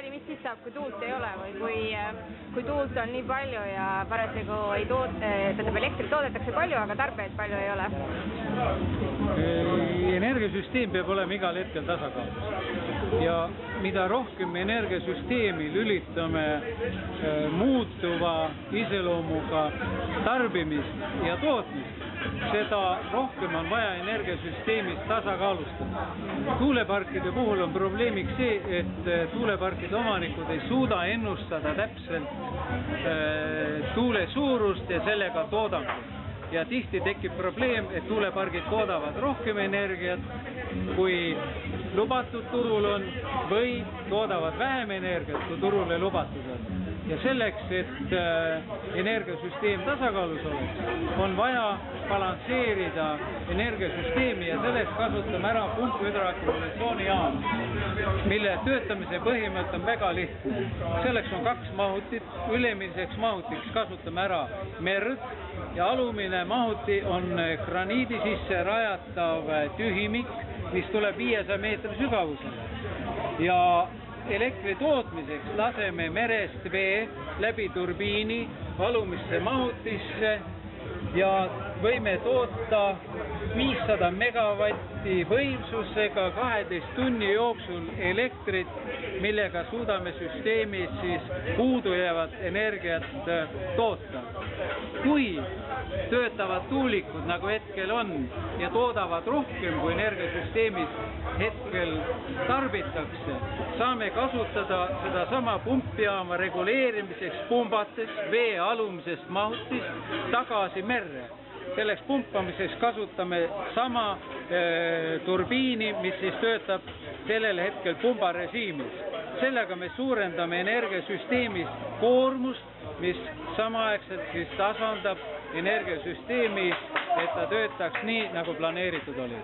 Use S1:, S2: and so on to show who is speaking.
S1: gaasipaneeli, mis siis saab, kui tuult ei ole või kui tuult on nii palju ja parasjagu elektrit toodetakse palju, aga tarbijaid palju ei ole?
S2: Energiasüsteem peab olema igal hetkel tasakaalus. Ja mida rohkem energiasüsteemi lülitame muutuva iseloomuga tarbimist ja tootmist, seda rohkem on vaja energiasüsteemis tasakaalustada. Tuuleparkide puhul on probleemiks see, et tuuleparkide omanikud ei suuda ennustada täpselt tuule suurust ja sellega toodangut. Ja tihti tekib probleem, et tuulepargid toodavad rohkem energiat, kui lubatud turul on, või toodavad vähem energiat, kui turule lubatud on. Ja selleks, et energiasüsteem tasakaalus oleks, on vaja balansseerida energiasüsteemi ja selleks kasutame ära pumpüdraakumulatsioonijaam, mille töötamise põhimõte on väga lihtne. Selleks on 2 mahutit, ülemiseks mahutiks kasutame ära merd ja alumine mahuti on graniidi sisse rajatav tühimik, mis tuleb 500 meetri sügavusele. Ja elektri tootmiseks laseme merest vee läbi turbiini alumisse mahutisse ja võime toota 500 megavatti võimsusega 12 tunni jooksul elektrit, millega suudame süsteemis siis puudujäävat energiat toota. Kui töötavad tuulikud, nagu hetkel on, ja toodavad rohkem, kui energiasüsteemis hetkel tarbitakse, saame kasutada seda sama pumpjaama reguleerimiseks pumbates vee alumisest mahutist tagasi merre. Selleks pumpamiseks kasutame sama turbiini, mis siis töötab sellel hetkel pumbarežiimis. Sellega me suurendame energiasüsteemis koormust, mis samaaegselt siis tasandab energiasüsteemis, et ta töötaks nii, nagu planeeritud oli.